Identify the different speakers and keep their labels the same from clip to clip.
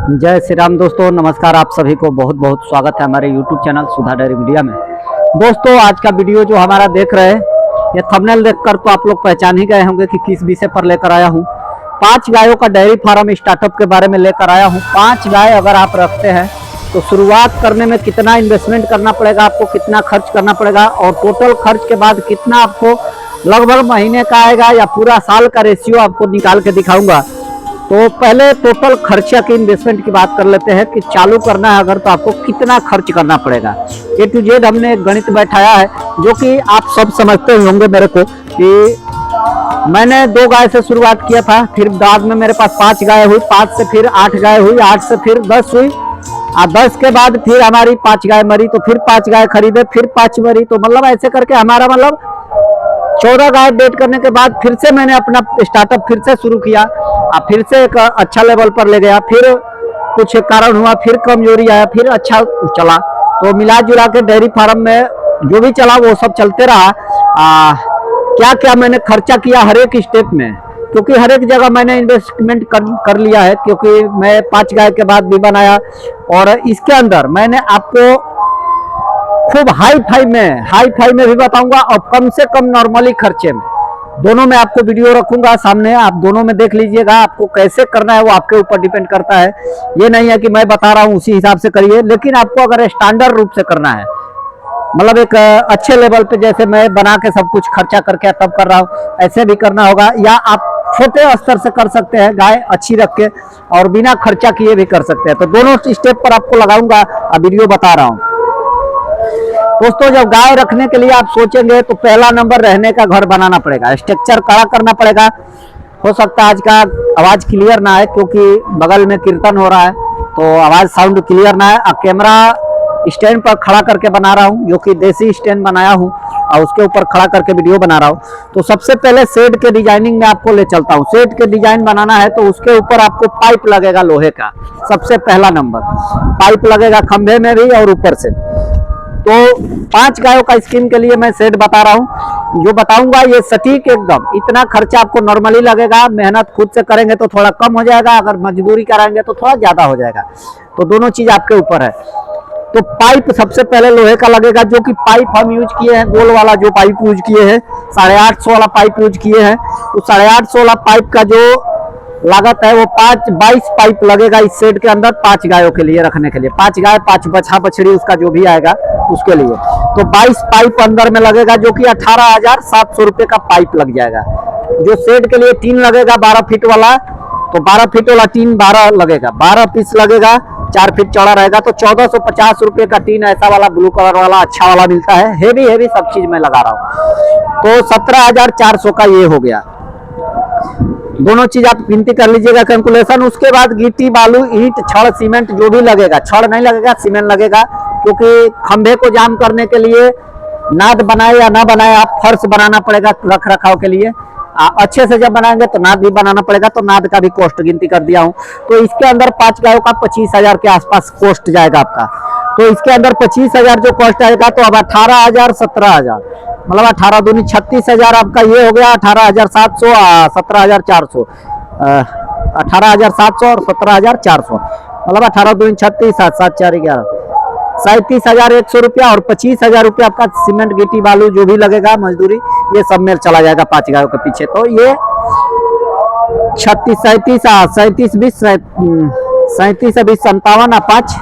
Speaker 1: जय श्री राम दोस्तों, नमस्कार। आप सभी को बहुत बहुत स्वागत है हमारे YouTube चैनल सुधा डेयरी मीडिया में। दोस्तों, आज का वीडियो जो हमारा देख रहे हैं, ये थंबनेल देखकर तो आप लोग पहचान ही गए होंगे कि किस विषय पर लेकर आया हूँ। 5 गायों का डेयरी फार्म स्टार्टअप के बारे में लेकर आया हूँ। 5 गाय अगर आप रखते हैं तो शुरुआत करने में कितना इन्वेस्टमेंट करना पड़ेगा, आपको कितना खर्च करना पड़ेगा, और टोटल खर्च के बाद कितना आपको लगभग महीने का आएगा या पूरा साल का रेशियो आपको निकाल के दिखाऊंगा। तो पहले टोटल खर्चा की इन्वेस्टमेंट की बात कर लेते हैं कि चालू करना है अगर तो आपको कितना खर्च करना पड़ेगा। A to Z हमने एक गणित बैठाया है जो कि आप सब समझते होंगे मेरे को कि मैंने 2 गाय से शुरुआत किया था, फिर बाद में मेरे पास 5 गाय हुई, 5 से फिर 8 गाय हुई, 8 से फिर 10 हुई, और 10 के बाद फिर हमारी 5 गाय मरी, तो फिर 5 गाय खरीदे, फिर 5 मरी, तो मतलब ऐसे करके हमारा मतलब 14 गाय डेट करने के बाद फिर से मैंने अपना स्टार्टअप फिर से शुरू किया, फिर से एक अच्छा लेवल पर ले गया, फिर कुछ कारण हुआ, फिर कमजोरी आया, फिर अच्छा चला। तो मिला जुला के डेयरी फार्म में जो भी चला वो सब चलते रहा। क्या क्या मैंने खर्चा किया हर एक स्टेप में, क्योंकि हर एक जगह मैंने इन्वेस्टमेंट कर लिया है, क्योंकि मैं 5 गाय के बाद भी बनाया, और इसके अंदर मैंने आपको खूब हाई फाई में भी बताऊंगा और कम से कम नॉर्मली खर्चे में, दोनों में आपको वीडियो रखूंगा सामने, आप दोनों में देख लीजिएगा। आपको कैसे करना है वो आपके ऊपर डिपेंड करता है। ये नहीं है कि मैं बता रहा हूँ उसी हिसाब से करिए, लेकिन आपको अगर स्टैंडर्ड रूप से करना है, मतलब एक अच्छे लेवल पे, जैसे मैं बना के सब कुछ खर्चा करके तब कर रहा हूँ, ऐसे भी करना होगा, या आप छोटे स्तर से कर सकते हैं गाय अच्छी रख के और बिना खर्चा किए भी कर सकते हैं। तो दोनों स्टेप पर आपको लगाऊंगा, वीडियो बता रहा हूँ। दोस्तों, जब गाय रखने के लिए आप सोचेंगे तो पहला नंबर रहने का घर बनाना पड़ेगा, स्ट्रक्चर खड़ा करना पड़ेगा। हो सकता है आज का आवाज क्लियर ना आए, क्योंकि बगल में कीर्तन हो रहा है तो आवाज साउंड क्लियर ना है। कैमरा स्टैंड पर खड़ा करके बना रहा हूँ, जो कि देसी स्टैंड बनाया हूँ, और उसके ऊपर खड़ा करके वीडियो बना रहा हूँ। तो सबसे पहले शेड के डिजाइनिंग में आपको ले चलता हूँ। शेड के डिजाइन बनाना है तो उसके ऊपर आपको पाइप लगेगा लोहे का, सबसे पहला नंबर पाइप लगेगा खंभे में भी और ऊपर से। तो 5 गायों का स्कीम के लिए मैं सेट बता रहा हूँ, जो बताऊंगा ये सटीक एकदम। इतना खर्चा आपको नॉर्मली लगेगा, मेहनत खुद से करेंगे तो थोड़ा कम हो जाएगा, अगर मजदूरी कराएंगे तो थोड़ा ज्यादा हो जाएगा। तो दोनों चीज आपके ऊपर है। तो पाइप सबसे पहले लोहे का लगेगा, जो कि पाइप हम यूज किए हैं, गोल वाला जो पाइप यूज किए हैं, 850 वाला पाइप यूज किए हैं। तो 850 वाला पाइप का जो लागत है वो 22 पाइप लगेगा इस सेट के अंदर, 5 गायों के लिए रखने के लिए। 5 गाय, 5 बछा बछड़ी, उसका जो भी आएगा उसके लिए। तो 22 पाइप अंदर में लगेगा, जो कि 18,700 रुपये का पाइप लग जाएगा। जो सेट के लिए टीन लगेगा 12 फीट वाला, तो 12 फीट वाला टीन 12 लगेगा, 12 पीस लगेगा, 4 फीट चौड़ा रहेगा। तो 1450 रुपये का टीन ऐसा वाला ब्लू कलर वाला अच्छा वाला मिलता है। हेवी सब चीज मैं लगा रहा हूँ। तो 17,400 का ये हो गया। दोनों चीज आप गिनती कर लीजिएगा, कैलकुलेशन। उसके बाद गिट्टी, बालू, ईंट, छड़, सीमेंट जो भी लगेगा, छड़ नहीं लगेगा, सीमेंट लगेगा, क्योंकि खंभे को जाम करने के लिए नाद बनाए या ना बनाए, आप फर्श बनाना पड़ेगा रख रखाव के लिए। अच्छे से जब बनाएंगे तो नाद भी बनाना पड़ेगा, तो नाद का भी कॉस्ट गिनती कर दिया हूँ। तो इसके अंदर 5 गायों का 25,000 के आसपास कॉस्ट जाएगा आपका। तो इसके अंदर 25,000 जो कॉस्ट आएगा, तो अब 18,000, 17,000, मतलब 18 दूनी 36,000 आपका ये हो गया। 18,700, 17,400, 18,700 और 17,400, मतलब 18 दूनी 36, 7 7 4 11, 37,100 रुपया, और 25,000 रुपया आपका सीमेंट, गिट्टी, बालू जो भी लगेगा, मजदूरी, ये सब में चला जाएगा 5 गायों के पीछे। तो ये 36, 37, 37, 20, 37, 20, 57, 5,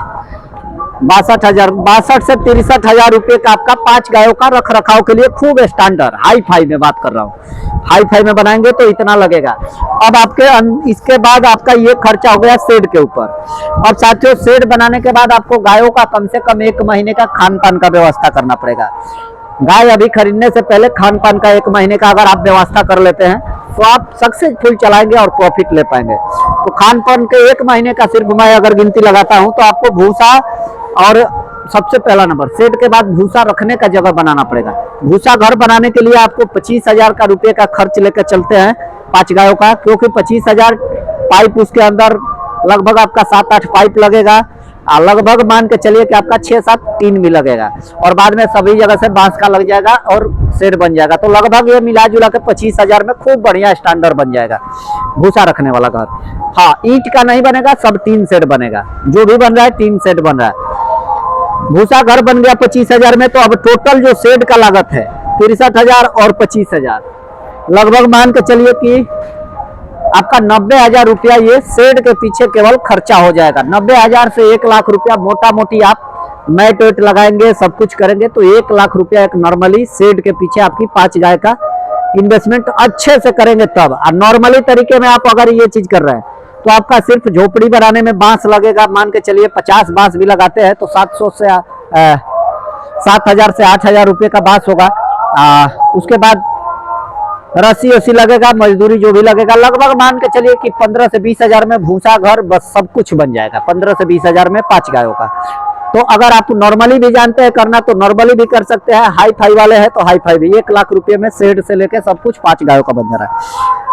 Speaker 1: 62,000, 62 से 63,000 रुपये का आपका 5 गायों का रख रखाव के लिए खूब स्टैंडर्ड हाई फाई में बात कर रहा हूँ। हाई फाई में बनाएंगे तो इतना लगेगा। अब आपके इसके बाद आपका ये खर्चा हो गया शेड के ऊपर। अब साथियों, शेड बनाने के बाद आपको गायों का कम से कम 1 महीने का खान पान का व्यवस्था करना पड़ेगा। गाय अभी खरीदने से पहले खान पान का 1 महीने का अगर आप व्यवस्था कर लेते हैं तो आप सक्सेसफुल चलाएंगे और प्रॉफिट ले पाएंगे। तो खान पान के 1 महीने का सिर्फ मैं अगर गिनती लगाता हूं तो आपको भूसा, और सबसे पहला नंबर शेड के बाद भूसा रखने का जगह बनाना पड़ेगा। भूसा घर बनाने के लिए आपको 25,000 का रुपये का खर्च लेकर चलते हैं 5 गायों का, क्योंकि 25,000 पाइप, उसके अंदर लगभग आपका 7-8 पाइप लगेगा, लगभग मान के चलिए कि आपका 6-7 टीन भी लगेगा और बाद में सभी जगह से बांस का लग जाएगा और शेड बन जाएगा। तो लगभग ये मिला जुला के 25,000 में खूब बढ़िया स्टैंडर्ड बन जाएगा भूसा रखने वाला घर। हाँ, ईंट का नहीं बनेगा, सब टीन शेड बनेगा। जो भी बन रहा है टीन शेड बन रहा है। भूसा घर बन गया 25,000 में। तो अब टोटल जो शेड का लागत है 63,000 और 25,000, लगभग मान के चलिए कि आपका 90,000 रुपया ये शेड के पीछे केवल खर्चा हो जाएगा। 90,000 से 1 लाख रुपया मोटा मोटी आप मैट वेट लगाएंगे, सब कुछ करेंगे तो 1 लाख रुपया एक नॉर्मली शेड के पीछे आपकी 5 गाय का इन्वेस्टमेंट अच्छे से करेंगे तब। और नॉर्मली तरीके में आप अगर ये चीज कर रहे हैं तो आपका सिर्फ झोपड़ी बनाने में बांस लगेगा, मान के चलिए 50 बांस भी लगाते हैं तो 7,000 से 8,000 रुपये का बांस होगा। उसके बाद रस्सी वस्सी लगेगा, मजदूरी जो भी लगेगा, लगभग मान के चलिए कि 15 से 20,000 में भूसा घर बस सब कुछ बन जाएगा। 15 से 20,000 में 5 गायों का। तो अगर आप नॉर्मली भी जानते हैं करना तो नॉर्मली भी कर सकते हैं, हाई फाई वाले हैं तो हाई फाई भी। 1 लाख रुपए में शेड से लेके सब कुछ 5 गायों का बन जा रहा है।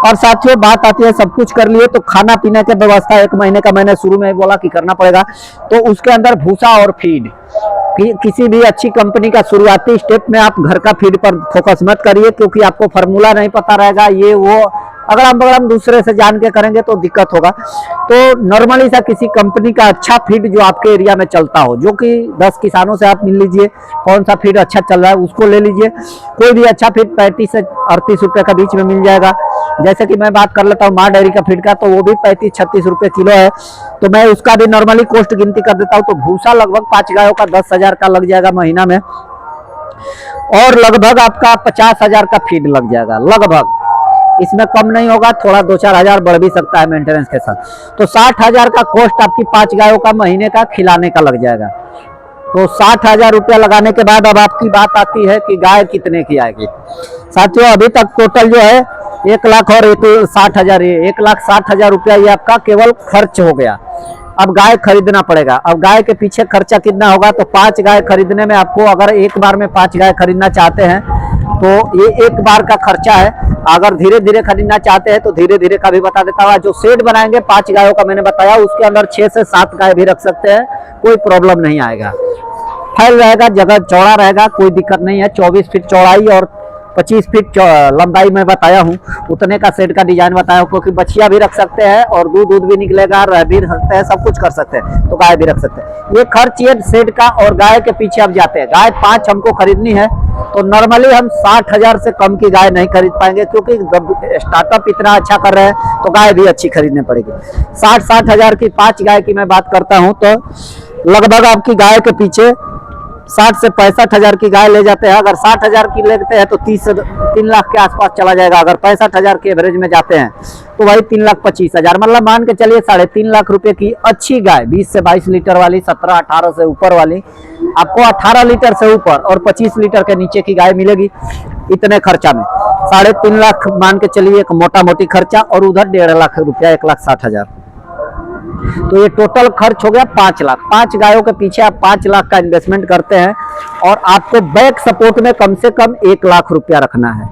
Speaker 1: और साथियों बात आती है सब कुछ कर लिए तो खाना पीने की व्यवस्था 1 महीने का मैंने शुरू में बोला कि करना पड़ेगा। तो उसके अंदर भूसा और फीड, किसी भी अच्छी कंपनी का शुरुआती स्टेप में आप घर का फीड पर फोकस मत करिए, क्योंकि आपको फार्मूला नहीं पता रहेगा ये वो। अगर हम दूसरे से जान के करेंगे तो दिक्कत होगा। तो नॉर्मली सा किसी कंपनी का अच्छा फीड जो आपके एरिया में चलता हो, जो कि 10 किसानों से आप मिल लीजिए कौन सा फीड अच्छा चल रहा है उसको ले लीजिए। कोई भी अच्छा फीड 35 से 38 रुपए का बीच में मिल जाएगा। जैसे कि मैं बात कर लेता हूँ माँ डेयरी का फीड का, तो वो भी 35-36 रुपए किलो है। तो मैं उसका भी नॉर्मली कॉस्ट गिनती कर देता हूँ। तो भूसा लगभग 5 गायों का 10,000 का लग जाएगा महीना में, और लगभग आपका 50,000 का फीड लग जाएगा। लगभग इसमें कम नहीं होगा, थोड़ा 2-4 हजार बढ़ भी सकता है मेंटेनेंस के साथ। तो 60,000 का कॉस्ट आपकी 5 गायों का महीने का खिलाने का लग जाएगा। तो 60,000 रुपया लगाने के बाद अब आपकी बात आती है कि गाय कितने की आएगी। साथियों अभी तक टोटल जो है 1 लाख और 60,000, 1,60,000 रुपया ये आपका केवल खर्च हो गया। अब गाय खरीदना पड़ेगा। अब गाय के पीछे खर्चा कितना होगा, तो 5 गाय खरीदने में आपको, अगर एक बार में 5 गाय खरीदना चाहते हैं तो ये एक बार का खर्चा है। अगर धीरे धीरे खरीदना चाहते हैं तो धीरे धीरे का भी बता देता हूँ। जो शेड बनाएंगे 5 गायों का मैंने बताया, उसके अंदर 6 से 7 गाय भी रख सकते हैं, कोई प्रॉब्लम नहीं आएगा। फैल रहेगा, जगह चौड़ा रहेगा, कोई दिक्कत नहीं है। 24 फीट चौड़ाई और 25 फीट लंबाई में बताया हूँ, उतने का शेड का डिजाइन बताया हूँ। क्योंकि बछिया भी रख सकते हैं और दूध भी निकलेगा, रह भी सकते हैं, सब कुछ कर सकते हैं, तो गाय भी रख सकते हैं। ये खर्च ये शेड का। और गाय के पीछे अब जाते हैं, गाय 5 हमको खरीदनी है तो नॉर्मली हम 60,000 से कम की गाय नहीं खरीद पाएंगे, क्योंकि स्टार्टअप इतना अच्छा कर रहे हैं तो गाय भी अच्छी खरीदनी पड़ेगी। 60,000 की 5 गाय की मैं बात करता हूं तो लगभग आपकी गाय के पीछे 60 से 65,000 की गाय ले जाते हैं। अगर 60,000 की लेते हैं तो 30 से 3 लाख के आसपास चला जाएगा। अगर 65,000 के एवरेज में जाते हैं तो वही 3,25,000, मतलब मान के चलिए 3.5 लाख रुपए की अच्छी गाय 20 से 22 लीटर वाली, 17-18 से ऊपर वाली आपको 18 लीटर से ऊपर और 25 लीटर के नीचे की गाय मिलेगी इतने खर्चा में। 3.5 लाख मान के चलिए एक मोटा मोटी खर्चा, और उधर 1.5 लाख रुपया 1,60,000। तो ये टोटल खर्च हो गया 5 लाख। 5 गायों के पीछे आप 5 लाख का इन्वेस्टमेंट करते हैं और आपको बैक सपोर्ट में कम से कम 1 लाख रुपया रखना है।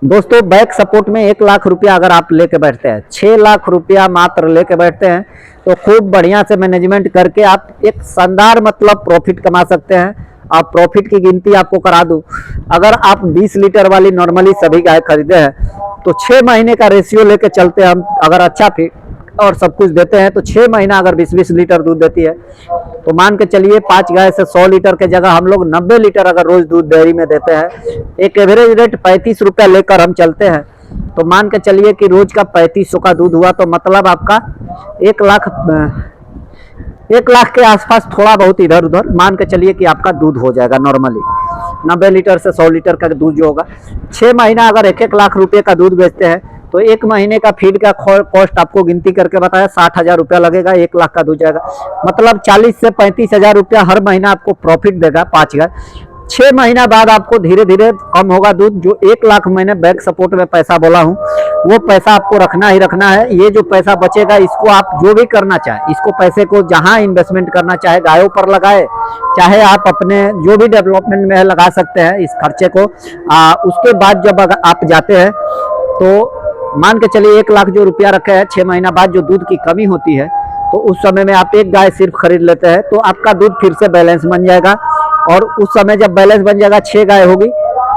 Speaker 1: दोस्तों बैक सपोर्ट में 1 लाख रुपया अगर आप लेके बैठते हैं, 6 लाख रुपया मात्र लेके बैठते हैं तो खूब बढ़िया से मैनेजमेंट करके आप एक शानदार मतलब प्रॉफिट कमा सकते हैं। आप प्रॉफिट की गिनती आपको करा दूं, अगर आप 20 लीटर वाली नॉर्मली सभी गाय खरीदे हैं तो 6 महीने का रेशियो लेके चलते हैं हम। अगर अच्छा फीड और सब कुछ देते हैं तो 6 महीना अगर 20-20 लीटर दूध देती है तो मान के चलिए 5 गाय से 100 लीटर के जगह हम लोग 90 लीटर अगर रोज दूध डेयरी में देते हैं, एक एवरेज रेट 35 रुपया लेकर हम चलते हैं, तो मान के चलिए कि रोज का 3500 का दूध हुआ, तो मतलब आपका 1 लाख के आसपास थोड़ा बहुत इधर उधर मान के चलिए कि आपका दूध हो जाएगा। नॉर्मली 90 लीटर से 100 लीटर का दूध जो होगा, 6 महीना अगर 1-1 लाख रुपए का दूध बेचते हैं तो 1 महीने का फीड का कॉस्ट आपको गिनती करके बताया 60,000 रुपया लगेगा, 1 लाख का दूध जाएगा, मतलब 40 से 35,000 रुपया हर महीना आपको प्रॉफिट देगा 5 गाय। 6 महीना बाद आपको धीरे धीरे कम होगा दूध। जो 1 लाख मैंने बैक सपोर्ट में पैसा बोला हूँ वो पैसा आपको रखना ही रखना है। ये जो पैसा बचेगा इसको आप जो भी करना चाहे, इसको पैसे को जहाँ इन्वेस्टमेंट करना चाहे गायों पर लगाए, चाहे आप अपने जो भी डेवलपमेंट में लगा सकते हैं इस खर्चे को। उसके बाद जब आप जाते हैं तो मान के चलिए 1 लाख जो रुपया रखे हैं, 6 महीना बाद जो दूध की कमी होती है तो उस समय में आप एक गाय सिर्फ खरीद लेते हैं तो आपका दूध फिर से बैलेंस बन जाएगा। और उस समय जब बैलेंस बन जाएगा 6 गाय होगी,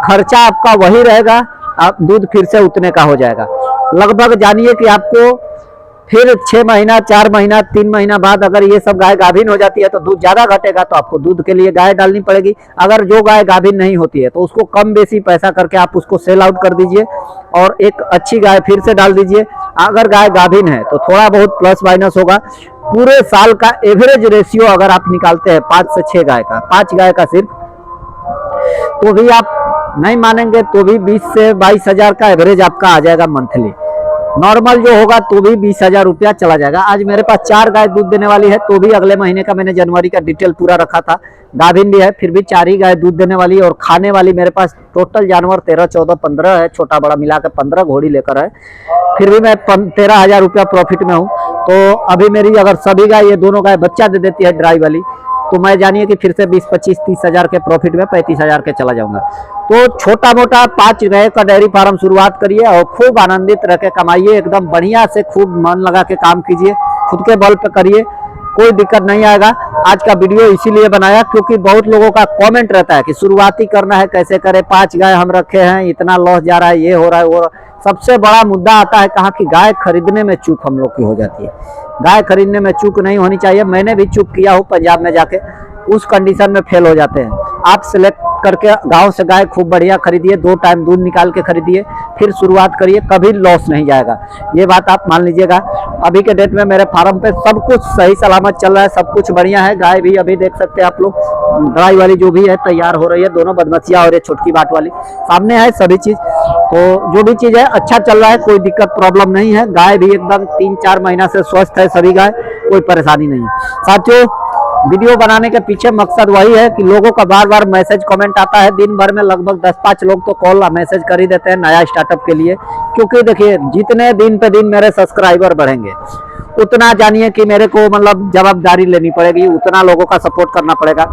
Speaker 1: खर्चा आपका वही रहेगा, आप दूध फिर से उतने का हो जाएगा। लगभग जानिए कि आपको फिर 6 महीना 4 महीना 3 महीना बाद अगर ये सब गाय गाभिन हो जाती है तो दूध ज्यादा घटेगा, तो आपको दूध के लिए गाय डालनी पड़ेगी। अगर जो गाय गाभिन नहीं होती है तो उसको कम बेसी पैसा करके आप उसको सेल आउट कर दीजिए और एक अच्छी गाय फिर से डाल दीजिए। अगर गाय गाभिन है तो थोड़ा बहुत प्लस माइनस होगा। पूरे साल का एवरेज रेशियो अगर आप निकालते हैं 5 से 6 गाय का, 5 गाय का सिर्फ, तो भी आप नहीं मानेंगे तो भी 20 से 22 हजार का एवरेज आपका आ जाएगा मंथली। नॉर्मल जो होगा तो भी 20,000 रुपया चला जाएगा। आज मेरे पास 4 गाय दूध देने वाली है, तो भी अगले महीने का मैंने जनवरी का डिटेल पूरा रखा था। गाभिन भी है, फिर भी 4 ही गाय दूध देने वाली है। और खाने वाली मेरे पास टोटल जानवर 13, 14, 15 है, छोटा बड़ा मिला के 15 घोड़ी लेकर है। फिर भी मैं 13,000 रुपया प्रॉफिट में हूँ। तो अभी मेरी अगर सभी गाय, ये दोनों गाय बच्चा दे देती है ड्राई वाली, तो मैं जानिए कि फिर से 20, 25, 30 हजार के प्रॉफिट में 35,000 के चला जाऊंगा। तो छोटा मोटा 5 गाय का डेयरी फार्म शुरुआत करिए और खूब आनंदित रह के कमाइए, एकदम बढ़िया से खूब मन लगा के काम कीजिए, खुद के बल पे करिए, कोई दिक्कत नहीं आएगा। आज का वीडियो इसीलिए बनाया क्योंकि बहुत लोगों का कमेंट रहता है कि शुरुआती करना है कैसे करें, 5 गाय हम रखे हैं, इतना लॉस जा रहा है, ये हो रहा है वो। सबसे बड़ा मुद्दा आता है कहाँ की, गाय खरीदने में चूक हम लोग की हो जाती है। गाय खरीदने में चूक नहीं होनी चाहिए। मैंने भी चूक किया हूँ पंजाब में जाके, उस कंडीशन में फेल हो जाते हैं। आप सिलेक्ट करके गांव से गाय खूब बढ़िया खरीदिए, 2 टाइम दूध निकाल के खरीदिए, फिर शुरुआत करिए, कभी लॉस नहीं जाएगा। ये बात आप मान लीजिएगा। अभी के डेट में मेरे फार्म पे सब कुछ सही सलामत चल रहा है, सब कुछ बढ़िया है। गाय भी अभी देख सकते हैं आप लोग, ड्राई वाली जो भी है तैयार हो रही है, दोनों बदमसिया और ये छोटकी बाट वाली सामने है, सभी चीज। तो जो भी चीज है अच्छा चल रहा है, कोई दिक्कत प्रॉब्लम नहीं है। गाय भी एकदम 3-4 महीना से स्वस्थ है, सभी गाय, कोई परेशानी नहीं है। साथियों, वीडियो बनाने के पीछे मकसद वही है कि लोगों का बार बार मैसेज कमेंट आता है। दिन भर में लगभग 10-5 लोग तो कॉल मैसेज कर ही देते हैं नया स्टार्टअप के लिए। क्योंकि देखिए, जितने दिन पे दिन मेरे सब्सक्राइबर बढ़ेंगे उतना जानिए कि मेरे को मतलब जवाबदारी लेनी पड़ेगी, उतना लोगों का सपोर्ट करना पड़ेगा।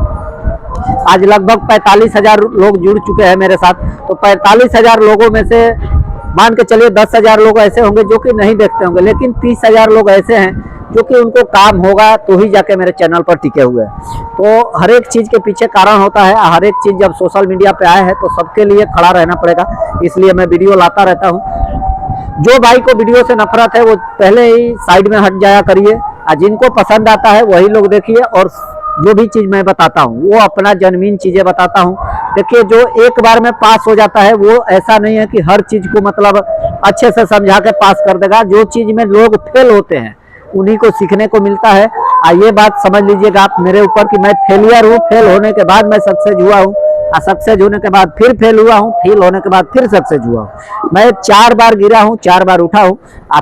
Speaker 1: आज लगभग 45,000 लोग जुड़ चुके हैं मेरे साथ। तो 45,000 लोगों में से मान के चलिए 10,000 लोग ऐसे होंगे जो कि नहीं देखते होंगे, लेकिन 30,000 लोग ऐसे हैं जो कि उनको काम होगा तो ही जाके मेरे चैनल पर टिके हुए हैं। तो हर एक चीज के पीछे कारण होता है। हर एक चीज जब सोशल मीडिया पे आए हैं तो सबके लिए खड़ा रहना पड़ेगा, इसलिए मैं वीडियो लाता रहता हूँ। जो भाई को वीडियो से नफरत है वो पहले ही साइड में हट जाया करिए, और जिनको पसंद आता है वही लोग देखिए। और जो भी चीज मैं बताता हूँ वो अपना जन्मीन चीजें बताता हूँ। देखिए, जो एक बार में पास हो जाता है वो ऐसा नहीं है कि हर चीज को मतलब अच्छे से समझा के पास कर देगा। जो चीज में लोग फेल होते हैं उन्हीं को सीखने को मिलता है। ये बात समझ लीजिएगा आप मेरे ऊपर कि मैं फेलियर हूँ, फेल होने के बाद मैं सक्सेस हुआ हूँ, और सक्सेस होने के बाद फिर फेल हुआ हूँ, फेल होने के बाद फिर सक्सेस हुआ हूँ। मैं 4 बार गिरा हूँ, 4 बार उठा हूँ,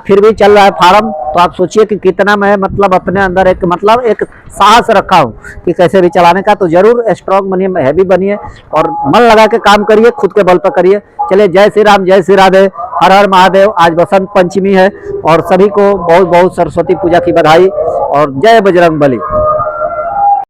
Speaker 1: फिर भी चल रहा है फार्म। तो आप सोचिए कि कितना मैं मतलब अपने अंदर एक साहस रखा हूँ कि कैसे भी चलाने का। तो जरूर स्ट्रांग बनिए, हैवी बनिए और मन लगा के काम करिए, खुद के बल पर करिए। चलिए, जय श्री राम, जय श्री राधे, हर हर महादेव। आज बसंत पंचमी है और सभी को बहुत बहुत सरस्वती पूजा की बधाई और जय बजरंग बली।